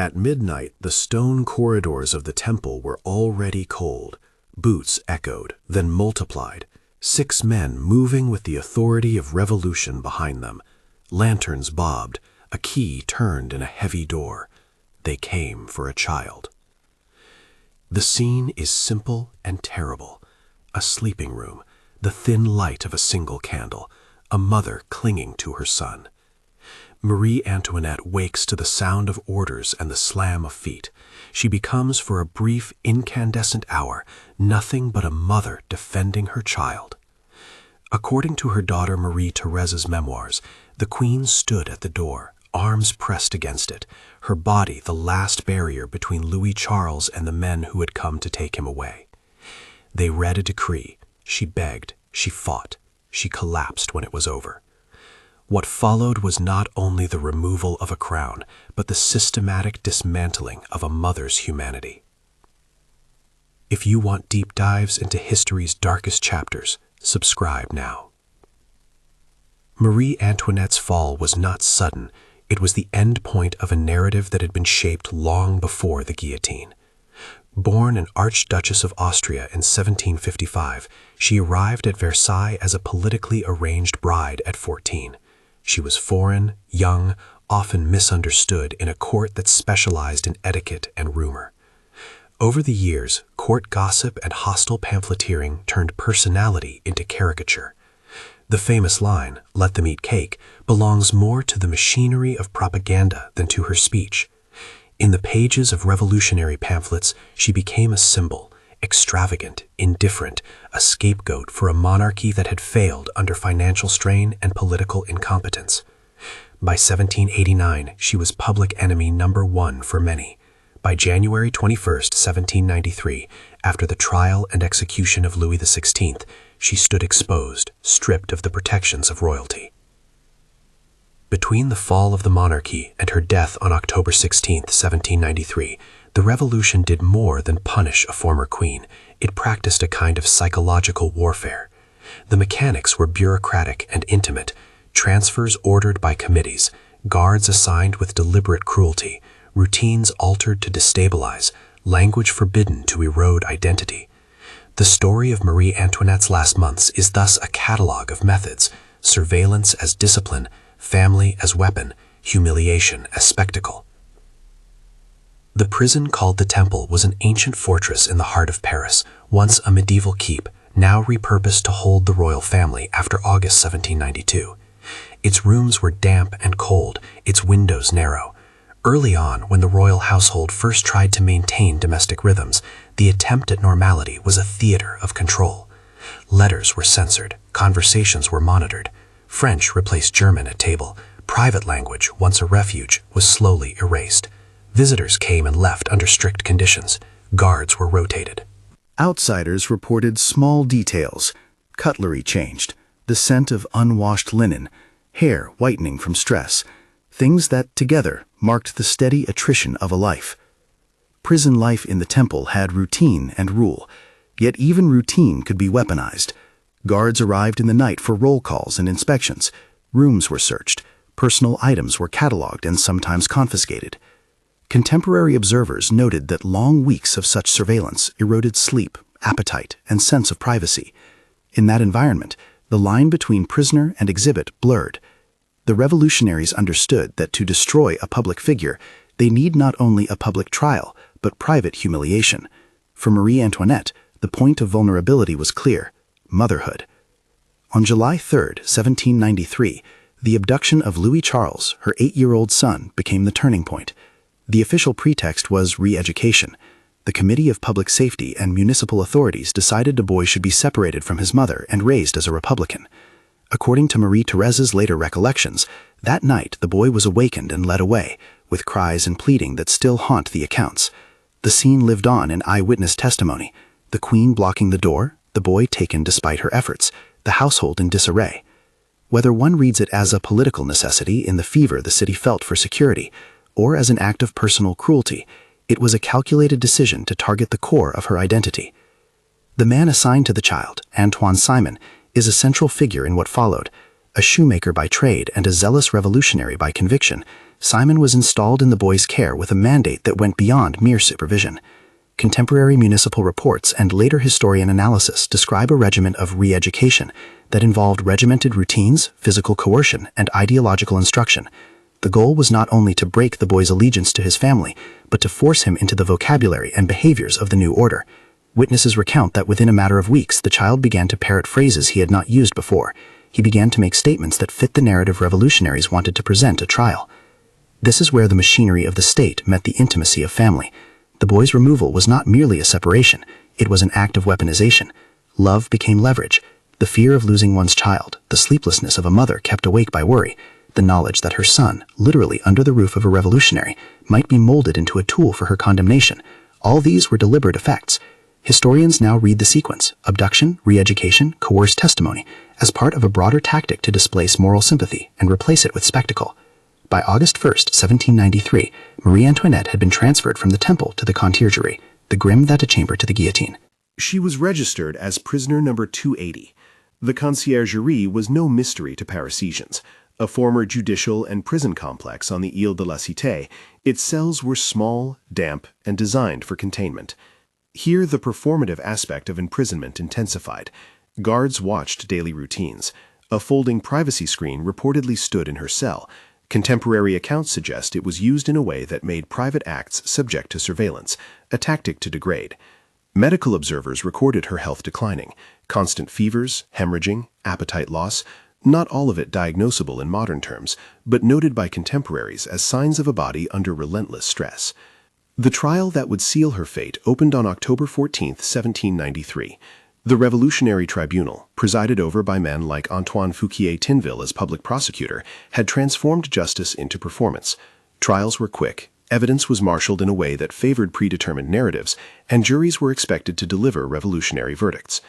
At midnight, the stone corridors of the temple were already cold. Boots echoed, then multiplied. 6 men moving with the authority of revolution behind them. Lanterns bobbed. A key turned in a heavy door. They came for a child. The scene is simple and terrible. A sleeping room, the thin light of a single candle, a mother clinging to her son. Marie Antoinette wakes to the sound of orders and the slam of feet. She becomes for a brief, incandescent hour nothing but a mother defending her child. According to her daughter Marie Therese's memoirs, the Queen stood at the door, arms pressed against it, her body the last barrier between Louis Charles and the men who had come to take him away. They read a decree. She begged, she fought, she collapsed when it was over. What followed was not only the removal of a crown, but the systematic dismantling of a mother's humanity. If you want deep dives into history's darkest chapters, subscribe now. Marie Antoinette's fall was not sudden. It was the end point of a narrative that had been shaped long before the guillotine. Born an Archduchess of Austria in 1755, she arrived at Versailles as a politically arranged bride at 14. She was foreign, young, often misunderstood in a court that specialized in etiquette and rumor. Over the years, court gossip and hostile pamphleteering turned personality into caricature. The famous line, "Let them eat cake," belongs more to the machinery of propaganda than to her speech. In the pages of revolutionary pamphlets, she became a symbol, extravagant, indifferent, a scapegoat for a monarchy that had failed under financial strain and political incompetence. By 1789, she was public enemy number 1 for many. By January 21, 1793, after the trial and execution of Louis XVI, she stood exposed, stripped of the protections of royalty. Between the fall of the monarchy and her death on October 16, 1793, the revolution did more than punish a former queen. It practiced a kind of psychological warfare. The mechanics were bureaucratic and intimate, transfers ordered by committees, guards assigned with deliberate cruelty, routines altered to destabilize, language forbidden to erode identity. The story of Marie Antoinette's last months is thus a catalogue of methods: surveillance as discipline, family as weapon, humiliation as spectacle. The prison called the Temple was an ancient fortress in the heart of Paris, once a medieval keep, now repurposed to hold the royal family after August 1792. Its rooms were damp and cold, its windows narrow. Early on, when the royal household first tried to maintain domestic rhythms, the attempt at normality was a theater of control. Letters were censored, conversations were monitored. French replaced German at table. Private language, once a refuge, was slowly erased. Visitors came and left under strict conditions. Guards were rotated. Outsiders reported small details. Cutlery changed, the scent of unwashed linen, hair whitening from stress, things that, together, marked the steady attrition of a life. Prison life in the Temple had routine and rule, yet even routine could be weaponized. Guards arrived in the night for roll calls and inspections. Rooms were searched. Personal items were cataloged and sometimes confiscated. Contemporary observers noted that long weeks of such surveillance eroded sleep, appetite, and sense of privacy. In that environment, the line between prisoner and exhibit blurred. The revolutionaries understood that to destroy a public figure, they need not only a public trial, but private humiliation. For Marie Antoinette, the point of vulnerability was clear: motherhood. On July 3, 1793, the abduction of Louis Charles, her 8-year-old son, became the turning point. The official pretext was re-education. The Committee of Public Safety and municipal authorities decided the boy should be separated from his mother and raised as a Republican. According to Marie Therese's later recollections, that night the boy was awakened and led away, with cries and pleading that still haunt the accounts. The scene lived on in eyewitness testimony: the Queen blocking the door, the boy taken despite her efforts, the household in disarray. Whether one reads it as a political necessity in the fever the city felt for security, or as an act of personal cruelty, it was a calculated decision to target the core of her identity. The man assigned to the child, Antoine Simon, is a central figure in what followed. A shoemaker by trade and a zealous revolutionary by conviction, Simon was installed in the boy's care with a mandate that went beyond mere supervision. Contemporary municipal reports and later historian analysis describe a regimen of re-education that involved regimented routines, physical coercion, and ideological instruction. The goal was not only to break the boy's allegiance to his family, but to force him into the vocabulary and behaviors of the new order. Witnesses recount that within a matter of weeks, the child began to parrot phrases he had not used before. He began to make statements that fit the narrative revolutionaries wanted to present at trial. This is where the machinery of the state met the intimacy of family. The boy's removal was not merely a separation, it was an act of weaponization. Love became leverage. The fear of losing one's child, the sleeplessness of a mother kept awake by worry, the knowledge that her son, literally under the roof of a revolutionary, might be molded into a tool for her condemnation. All these were deliberate effects. Historians now read the sequence, abduction, re-education, coerced testimony, as part of a broader tactic to displace moral sympathy and replace it with spectacle. By August 1, 1793, Marie Antoinette had been transferred from the Temple to the Conciergerie, the grim antechamber to the guillotine. She was registered as prisoner number 280. The Conciergerie was no mystery to Parisians. A former judicial and prison complex on the Ile de la Cité, its cells were small, damp, and designed for containment. Here, the performative aspect of imprisonment intensified. Guards watched daily routines. A folding privacy screen reportedly stood in her cell. Contemporary accounts suggest it was used in a way that made private acts subject to surveillance, a tactic to degrade. Medical observers recorded her health declining, constant fevers, hemorrhaging, appetite loss, not all of it diagnosable in modern terms, but noted by contemporaries as signs of a body under relentless stress. The trial that would seal her fate opened on October 14, 1793. The Revolutionary Tribunal, presided over by men like Antoine Fouquier-Tinville as public prosecutor, had transformed justice into performance. Trials were quick, evidence was marshaled in a way that favored predetermined narratives, and juries were expected to deliver revolutionary verdicts.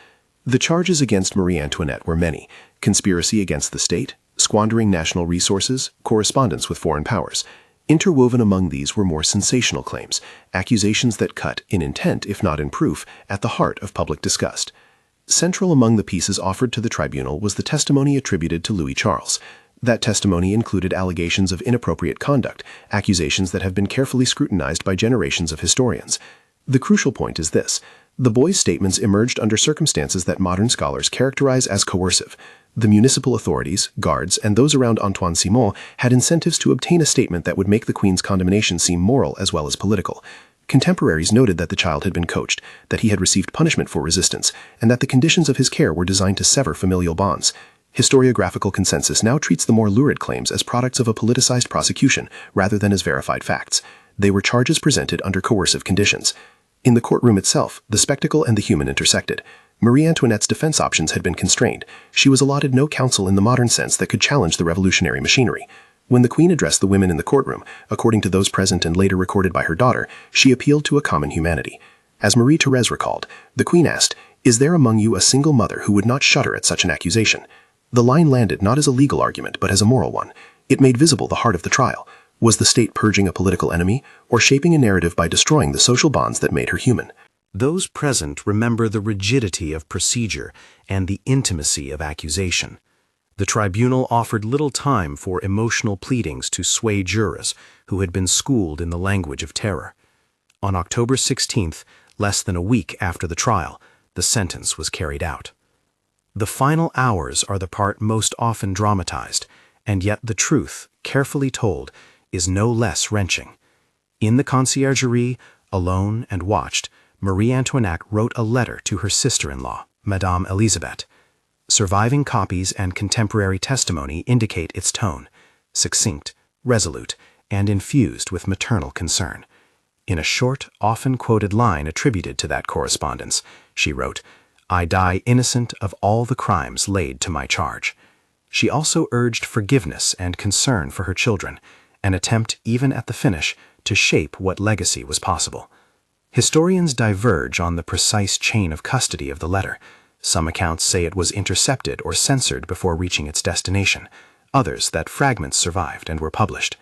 The charges against Marie Antoinette were many: conspiracy against the state, squandering national resources, correspondence with foreign powers. Interwoven among these were more sensational claims, accusations that cut, in intent if not in proof, at the heart of public disgust. Central among the pieces offered to the tribunal was the testimony attributed to Louis Charles. That testimony included allegations of inappropriate conduct, accusations that have been carefully scrutinized by generations of historians. The crucial point is this: the boy's statements emerged under circumstances that modern scholars characterize as coercive. The municipal authorities, guards, and those around Antoine Simon had incentives to obtain a statement that would make the Queen's condemnation seem moral as well as political. Contemporaries noted that the child had been coached, that he had received punishment for resistance, and that the conditions of his care were designed to sever familial bonds. Historiographical consensus now treats the more lurid claims as products of a politicized prosecution rather than as verified facts. They were charges presented under coercive conditions. In the courtroom itself, the spectacle and the human intersected. Marie Antoinette's defense options had been constrained. She was allotted no counsel in the modern sense that could challenge the revolutionary machinery. When the Queen addressed the women in the courtroom, according to those present and later recorded by her daughter, she appealed to a common humanity. As Marie-Thérèse recalled, the Queen asked, "Is there among you a single mother who would not shudder at such an accusation?" The line landed not as a legal argument, but as a moral one. It made visible the heart of the trial. Was the state purging a political enemy, or shaping a narrative by destroying the social bonds that made her human? Those present remember the rigidity of procedure and the intimacy of accusation. The tribunal offered little time for emotional pleadings to sway jurors who had been schooled in the language of terror. On October 16th, less than a week after the trial, the sentence was carried out. The final hours are the part most often dramatized, and yet the truth, carefully told, is no less wrenching. In the Conciergerie, alone and watched, Marie Antoinette wrote a letter to her sister-in-law, Madame Elisabeth. Surviving copies and contemporary testimony indicate its tone: succinct, resolute, and infused with maternal concern. In a short, often quoted line attributed to that correspondence, she wrote, "I die innocent of all the crimes laid to my charge." She also urged forgiveness and concern for her children, an attempt, even at the finish, to shape what legacy was possible. Historians diverge on the precise chain of custody of the letter. Some accounts say it was intercepted or censored before reaching its destination, others that fragments survived and were published.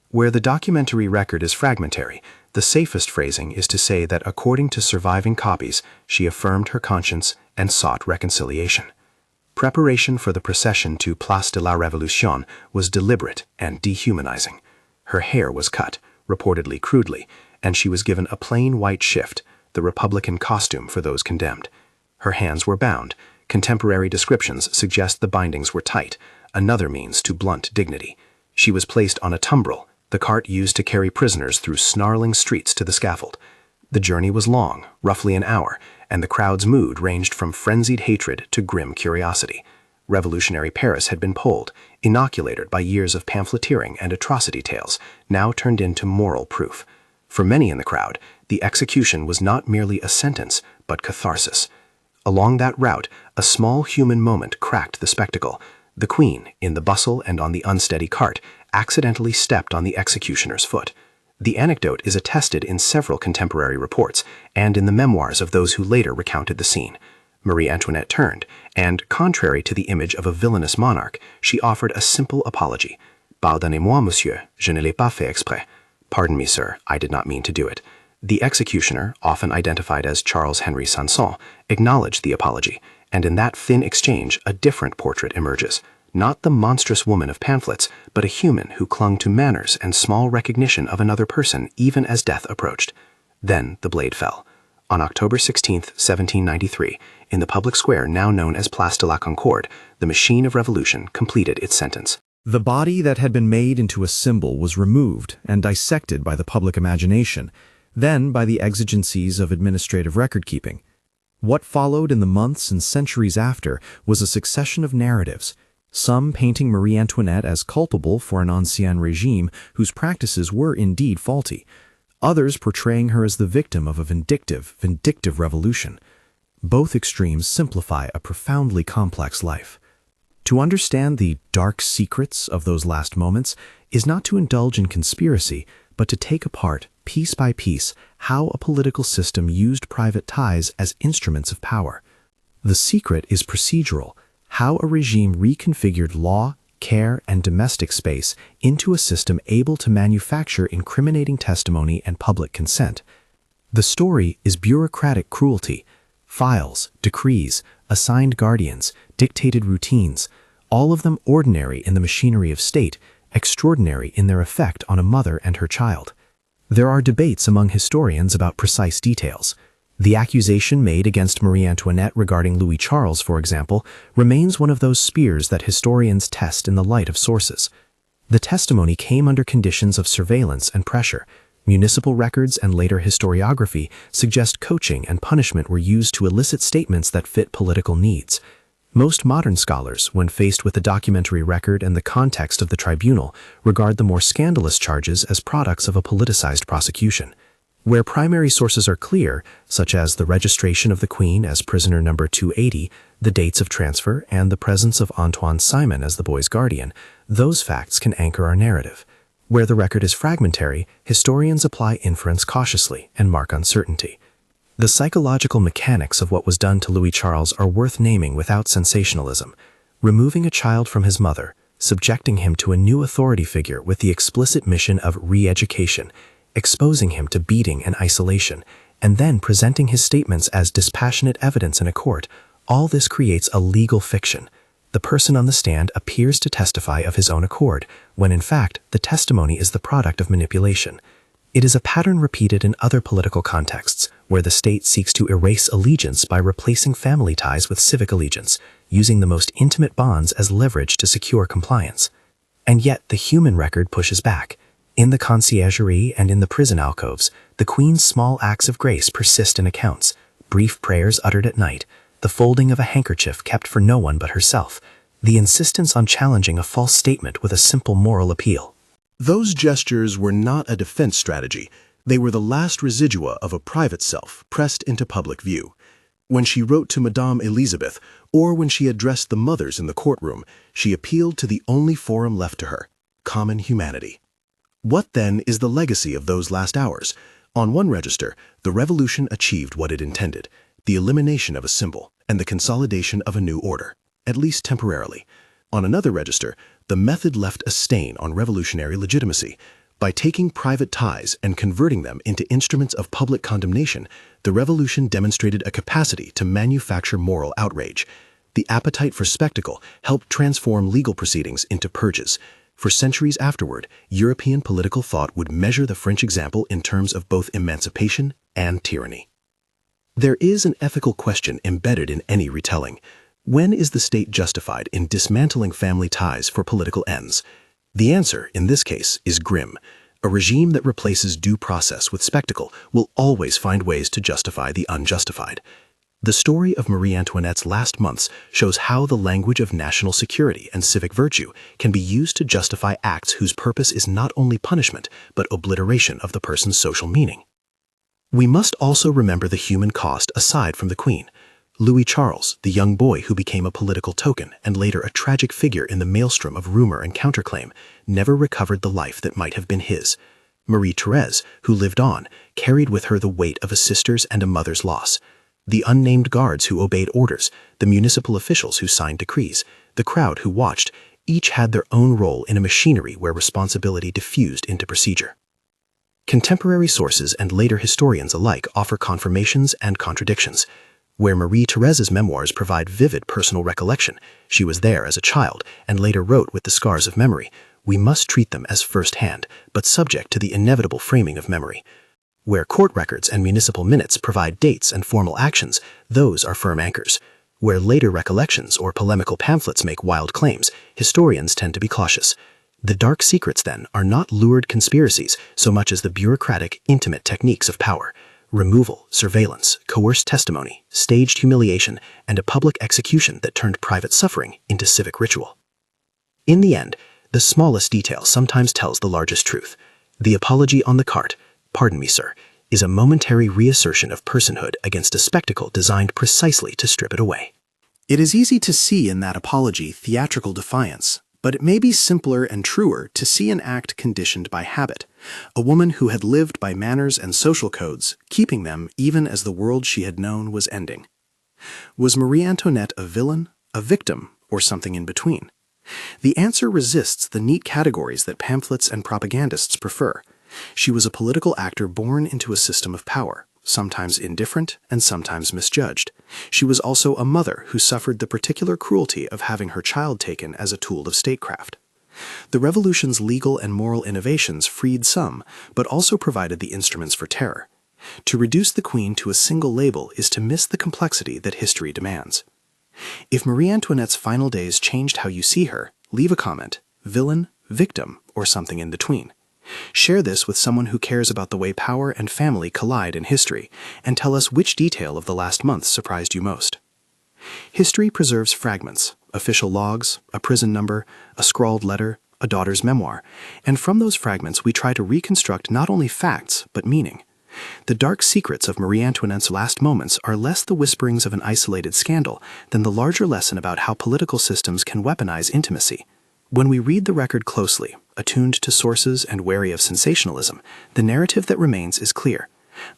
Where the documentary record is fragmentary, the safest phrasing is to say that according to surviving copies, she affirmed her conscience and sought reconciliation. Preparation for the procession to Place de la Révolution was deliberate and dehumanizing. Her hair was cut, reportedly crudely, and she was given a plain white shift, the Republican costume for those condemned. Her hands were bound. Contemporary descriptions suggest the bindings were tight, another means to blunt dignity. She was placed on a tumbril, the cart used to carry prisoners through snarling streets to the scaffold. The journey was long, roughly an hour, and the crowd's mood ranged from frenzied hatred to grim curiosity. Revolutionary Paris had been polled, inoculated by years of pamphleteering and atrocity tales, now turned into moral proof. For many in the crowd, the execution was not merely a sentence, but catharsis. Along that route, a small human moment cracked the spectacle. The Queen, in the bustle and on the unsteady cart, accidentally stepped on the executioner's foot. The anecdote is attested in several contemporary reports and in the memoirs of those who later recounted the scene. Marie Antoinette turned, and, contrary to the image of a villainous monarch, she offered a simple apology. "Pardonnez-moi, monsieur, je ne l'ai pas fait exprès." Pardon me, sir, I did not mean to do it. The executioner, often identified as Charles Henry Sanson, acknowledged the apology, and in that thin exchange a different portrait emerges. Not the monstrous woman of pamphlets, but a human who clung to manners and small recognition of another person even as death approached. Then the blade fell. On October 16, 1793, in the public square now known as Place de la Concorde, the machine of revolution completed its sentence. The body that had been made into a symbol was removed and dissected by the public imagination, then by the exigencies of administrative record-keeping. What followed in the months and centuries after was a succession of narratives, some painting Marie Antoinette as culpable for an ancien regime whose practices were indeed faulty, others portraying her as the victim of a vindictive revolution. Both extremes simplify a profoundly complex life. To understand the dark secrets of those last moments is not to indulge in conspiracy, but to take apart, piece by piece, how a political system used private ties as instruments of power. The secret is procedural, how a regime reconfigured law, care, and domestic space into a system able to manufacture incriminating testimony and public consent. The story is bureaucratic cruelty, files, decrees, assigned guardians, dictated routines, all of them ordinary in the machinery of state, extraordinary in their effect on a mother and her child. There are debates among historians about precise details. The accusation made against Marie Antoinette regarding Louis Charles, for example, remains one of those spears that historians test in the light of sources. The testimony came under conditions of surveillance and pressure. Municipal records and later historiography suggest coaching and punishment were used to elicit statements that fit political needs. Most modern scholars, when faced with the documentary record and the context of the tribunal, regard the more scandalous charges as products of a politicized prosecution. Where primary sources are clear, such as the registration of the Queen as prisoner number 280, the dates of transfer, and the presence of Antoine Simon as the boy's guardian, those facts can anchor our narrative. Where the record is fragmentary, historians apply inference cautiously and mark uncertainty. The psychological mechanics of what was done to Louis Charles are worth naming without sensationalism. Removing a child from his mother, subjecting him to a new authority figure with the explicit mission of re-education, exposing him to beating and isolation, and then presenting his statements as dispassionate evidence in a court, all this creates a legal fiction. The person on the stand appears to testify of his own accord, when in fact the testimony is the product of manipulation. It is a pattern repeated in other political contexts, where the state seeks to erase allegiance by replacing family ties with civic allegiance, using the most intimate bonds as leverage to secure compliance. And yet the human record pushes back. In the conciergerie and in the prison alcoves, the Queen's small acts of grace persist in accounts, brief prayers uttered at night, the folding of a handkerchief kept for no one but herself, the insistence on challenging a false statement with a simple moral appeal. Those gestures were not a defense strategy. They were the last residua of a private self pressed into public view. When she wrote to Madame Elizabeth, or when she addressed the mothers in the courtroom, she appealed to the only forum left to her, common humanity. What then is the legacy of those last hours? On one register, the revolution achieved what it intended, the elimination of a symbol and the consolidation of a new order, at least temporarily. On another register, the method left a stain on revolutionary legitimacy. By taking private ties and converting them into instruments of public condemnation, the revolution demonstrated a capacity to manufacture moral outrage. The appetite for spectacle helped transform legal proceedings into purges. For centuries afterward, European political thought would measure the French example in terms of both emancipation and tyranny. There is an ethical question embedded in any retelling. When is the state justified in dismantling family ties for political ends? The answer, in this case, is grim. A regime that replaces due process with spectacle will always find ways to justify the unjustified. The story of Marie Antoinette's last months shows how the language of national security and civic virtue can be used to justify acts whose purpose is not only punishment, but obliteration of the person's social meaning. We must also remember the human cost aside from the Queen. Louis Charles, the young boy who became a political token and later a tragic figure in the maelstrom of rumor and counterclaim, never recovered the life that might have been his. Marie Therese, who lived on, carried with her the weight of a sister's and a mother's loss. The unnamed guards who obeyed orders, the municipal officials who signed decrees, the crowd who watched, each had their own role in a machinery where responsibility diffused into procedure. Contemporary sources and later historians alike offer confirmations and contradictions. Where Marie Therese's memoirs provide vivid personal recollection, she was there as a child and later wrote with the scars of memory, we must treat them as first-hand, but subject to the inevitable framing of memory. Where court records and municipal minutes provide dates and formal actions, those are firm anchors. Where later recollections or polemical pamphlets make wild claims, historians tend to be cautious. The dark secrets, then, are not lurid conspiracies so much as the bureaucratic, intimate techniques of power. Removal, surveillance, coerced testimony, staged humiliation, and a public execution that turned private suffering into civic ritual. In the end, the smallest detail sometimes tells the largest truth. The apology on the cart, "Pardon me, sir," is a momentary reassertion of personhood against a spectacle designed precisely to strip it away. It is easy to see in that apology theatrical defiance, but it may be simpler and truer to see an act conditioned by habit, a woman who had lived by manners and social codes, keeping them even as the world she had known was ending. Was Marie Antoinette a villain, a victim, or something in between? The answer resists the neat categories that pamphlets and propagandists prefer. She was a political actor born into a system of power, sometimes indifferent and sometimes misjudged. She was also a mother who suffered the particular cruelty of having her child taken as a tool of statecraft. The revolution's legal and moral innovations freed some, but also provided the instruments for terror. To reduce the Queen to a single label is to miss the complexity that history demands. If Marie Antoinette's final days changed how you see her, leave a comment, villain, victim, or something in between. Share this with someone who cares about the way power and family collide in history, and tell us which detail of the last month surprised you most. History preserves fragments, official logs, a prison number, a scrawled letter, a daughter's memoir, and from those fragments we try to reconstruct not only facts, but meaning. The dark secrets of Marie Antoinette's last moments are less the whisperings of an isolated scandal than the larger lesson about how political systems can weaponize intimacy. When we read the record closely, attuned to sources and wary of sensationalism, the narrative that remains is clear.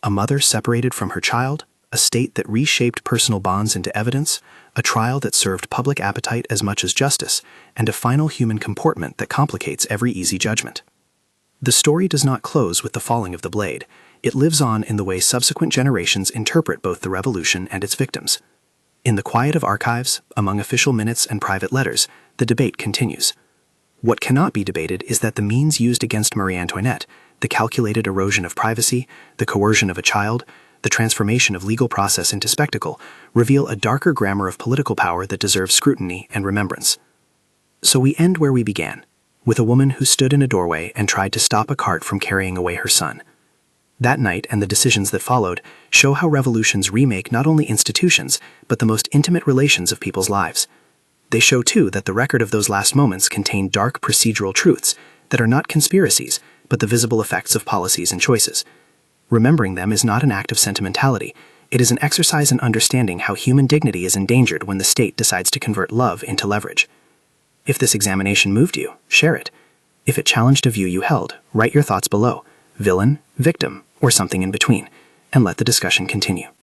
A mother separated from her child, a state that reshaped personal bonds into evidence, a trial that served public appetite as much as justice, and a final human comportment that complicates every easy judgment. The story does not close with the falling of the blade. It lives on in the way subsequent generations interpret both the revolution and its victims. In the quiet of archives, among official minutes and private letters, the debate continues. What cannot be debated is that the means used against Marie Antoinette, the calculated erosion of privacy, the coercion of a child, the transformation of legal process into spectacle, reveal a darker grammar of political power that deserves scrutiny and remembrance. So we end where we began, with a woman who stood in a doorway and tried to stop a cart from carrying away her son. That night and the decisions that followed show how revolutions remake not only institutions, but the most intimate relations of people's lives. They show, too, that the record of those last moments contain dark procedural truths that are not conspiracies, but the visible effects of policies and choices. Remembering them is not an act of sentimentality. It is an exercise in understanding how human dignity is endangered when the state decides to convert love into leverage. If this examination moved you, share it. If it challenged a view you held, write your thoughts below, villain, victim, or something in between, and let the discussion continue.